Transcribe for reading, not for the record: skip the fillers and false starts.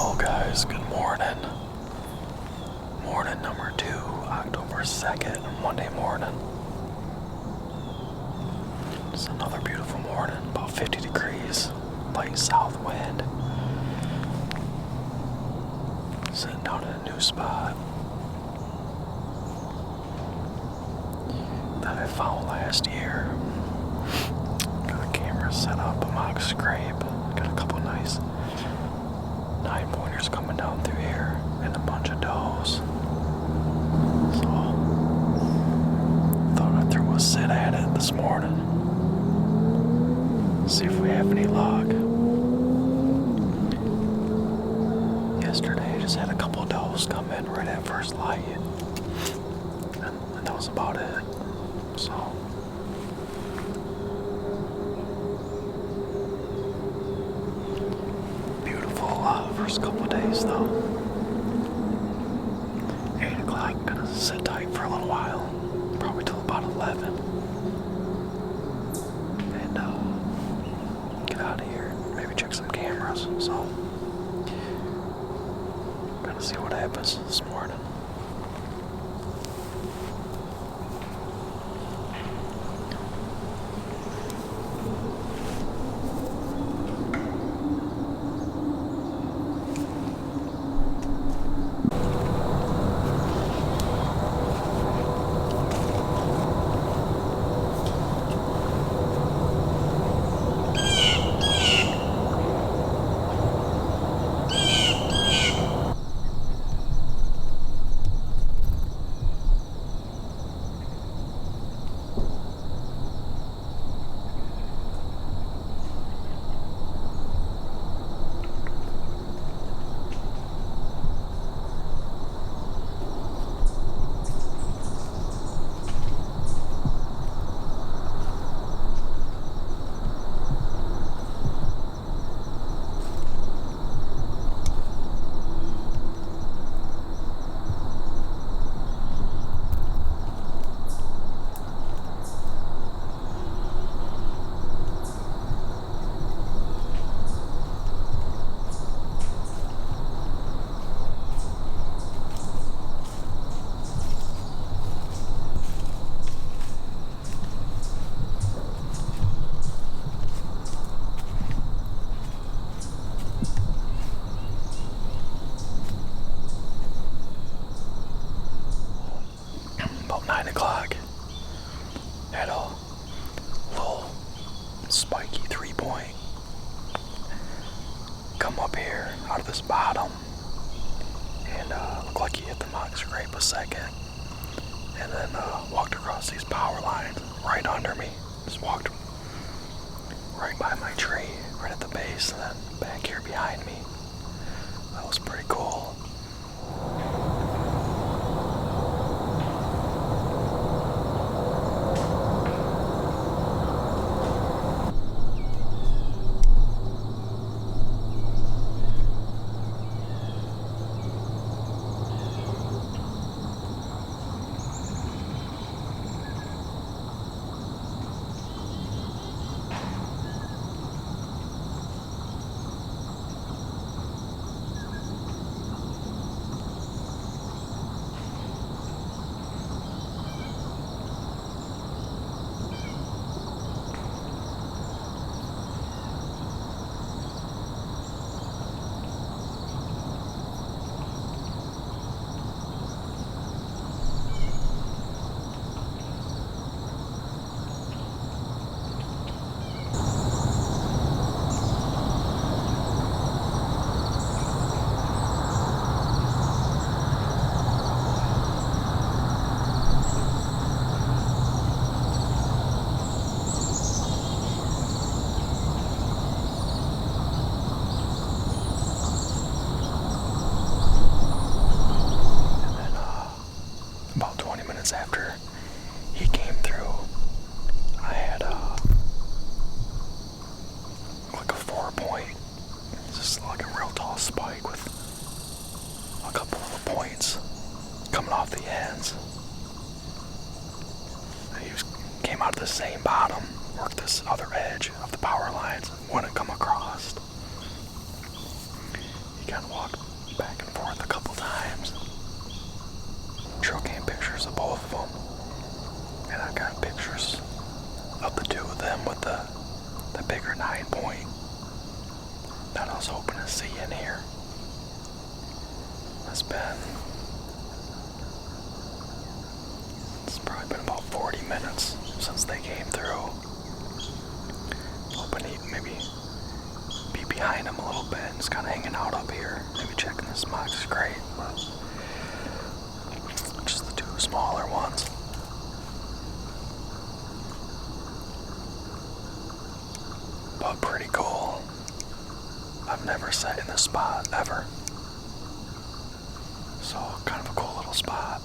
Hello guys, good morning. Morning number 2, October 2nd, Monday morning. It's another beautiful morning, about 50 degrees, light south wind. Sitting down in a new spot that I found last year. Got a camera set up, a mock scrape, got a couple nice 9-pointers coming down through here, and a bunch of does. So, thought I'd throw a sit at it this morning. See if we have any luck. Yesterday, I just had a couple of does come in right at first light, and that was about it. So, first couple of days though. 8 o'clock, gonna sit tight for a little while, probably till about 11, and get out of here, maybe check some cameras. So, gonna see what happens this morning. About 9 o'clock, had a little spiky 3-point come up here out of this bottom, and looked like he hit the mock scrape a second, and then walked across these power lines right under me. Just walked right by my tree, right at the base, and then back here behind me. That was pretty cool. After he came through, I had like a 4-point, just like a real tall spike with a couple of points coming off the ends. And he came out of the same bottom, worked this other edge of the power lines, wouldn't come across. He He kind of walked back and forth a couple times. Trill came pictures of both of them. And I've got pictures of the two of them with the bigger 9-point that I was hoping to see in here. It's probably been about 40 minutes since they came through. Hoping he'd maybe be behind him a little bit and just kind of hanging out up here. Maybe checking this mox crate. Just the two smaller ones. But pretty cool. I've never sat in this spot ever. So kind of a cool little spot.